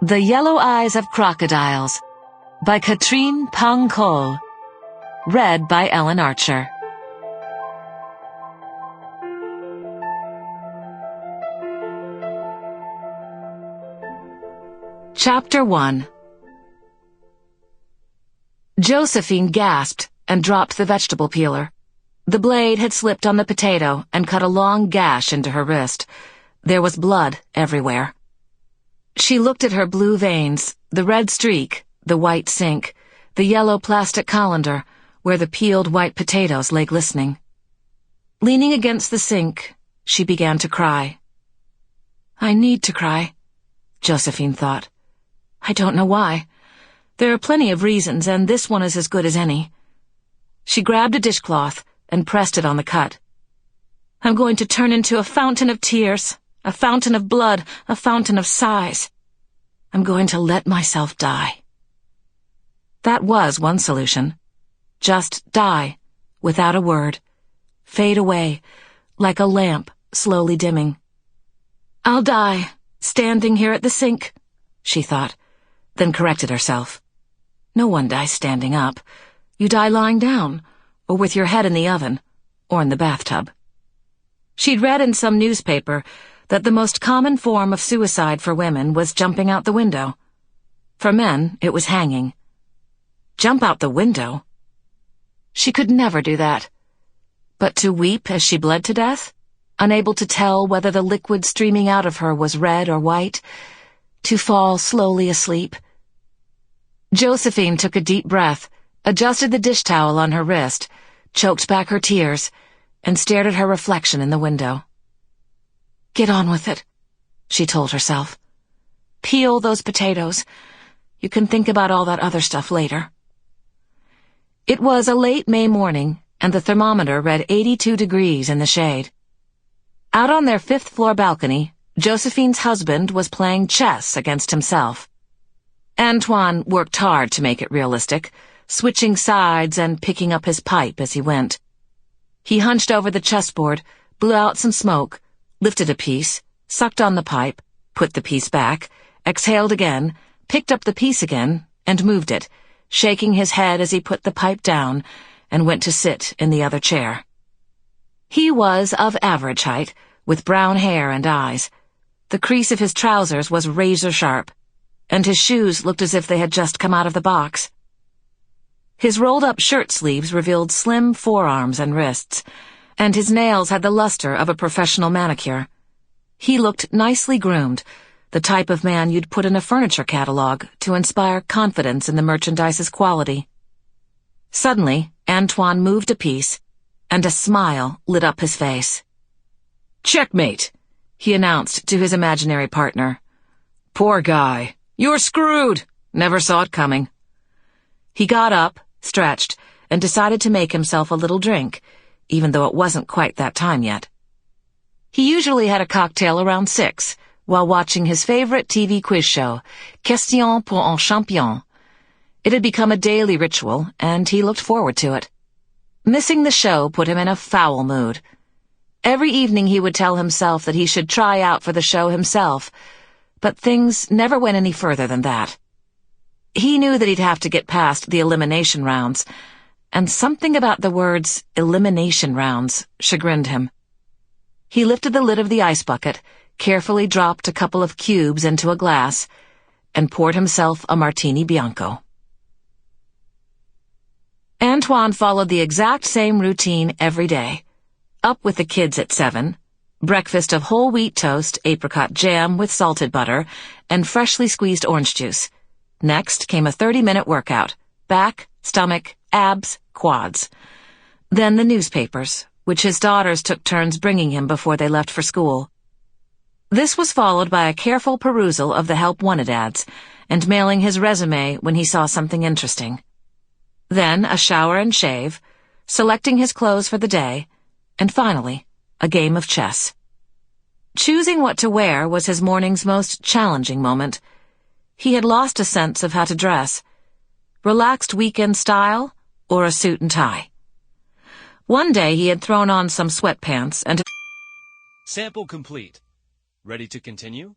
The Yellow Eyes of Crocodiles by Katherine Pancol. Read by Ellen Archer. Chapter 1. Joséphine gasped and dropped the vegetable peeler. The blade had slipped on the potato and cut a long gash into her wrist. There was blood everywhere. She looked at her blue veins, the red streak, the white sink, the yellow plastic colander, where the peeled white potatoes lay glistening. Leaning against the sink, she began to cry. I need to cry, Joséphine thought. I don't know why. There are plenty of reasons, and this one is as good as any. She grabbed a dishcloth and pressed it on the cut. I'm going to turn into a fountain of tears, a fountain of blood, a fountain of sighs. I'm going to let myself die. That was one solution. Just die, without a word. Fade away, like a lamp slowly dimming. I'll die, standing here at the sink, she thought, then corrected herself. No one dies standing up. You die lying down, or with your head in the oven, or in the bathtub. She'd read in some newspaper that the most common form of suicide for women was jumping out the window. For men, it was hanging. Jump out the window? She could never do that. But to weep as she bled to death, unable to tell whether the liquid streaming out of her was red or white, to fall slowly asleep. Joséphine took a deep breath, adjusted the dish towel on her wrist, choked back her tears, and stared at her reflection in the window. Get on with it, she told herself. Peel those potatoes. You can think about all that other stuff later. It was a late May morning, and the thermometer read 82 degrees in the shade. Out on their fifth-floor balcony, Joséphine's husband was playing chess against himself. Antoine worked hard to make it realistic, switching sides and picking up his pipe as he went. He hunched over the chessboard, blew out some smoke, lifted a piece, sucked on the pipe, put the piece back, exhaled again, picked up the piece again, and moved it, shaking his head as he put the pipe down and went to sit in the other chair. He was of average height, with brown hair and eyes. The crease of his trousers was razor-sharp, and his shoes looked as if they had just come out of the box. His rolled-up shirt sleeves revealed slim forearms and wrists, and his nails had the luster of a professional manicure. He looked nicely groomed, the type of man you'd put in a furniture catalog to inspire confidence in the merchandise's quality. Suddenly, Antoine moved a piece, and a smile lit up his face. Checkmate, he announced to his imaginary partner. Poor guy. You're screwed. Never saw it coming. He got up, stretched, and decided to make himself a little drink, even though it wasn't quite that time yet. He usually had a cocktail around 6, while watching his favorite TV quiz show, Question pour un champion. It had become a daily ritual, and he looked forward to it. Missing the show put him in a foul mood. Every evening he would tell himself that he should try out for the show himself, but things never went any further than that. He knew that he'd have to get past the elimination rounds, and something about the words elimination rounds chagrined him. He lifted the lid of the ice bucket, carefully dropped a couple of cubes into a glass, and poured himself a martini bianco. Antoine followed the exact same routine every day. Up with the kids at 7, breakfast of whole wheat toast, apricot jam with salted butter, and freshly squeezed orange juice. Next came a 30-minute workout, back, stomach, abs, quads. Then the newspapers, which his daughters took turns bringing him before they left for school. This was followed by a careful perusal of the help wanted ads, and mailing his resume when he saw something interesting. Then a shower and shave, selecting his clothes for the day, and finally, a game of chess. Choosing what to wear was his morning's most challenging moment. He had lost a sense of how to dress. Relaxed weekend style, or a suit and tie. One day he had thrown on some sweatpants and... Sample complete. Ready to continue?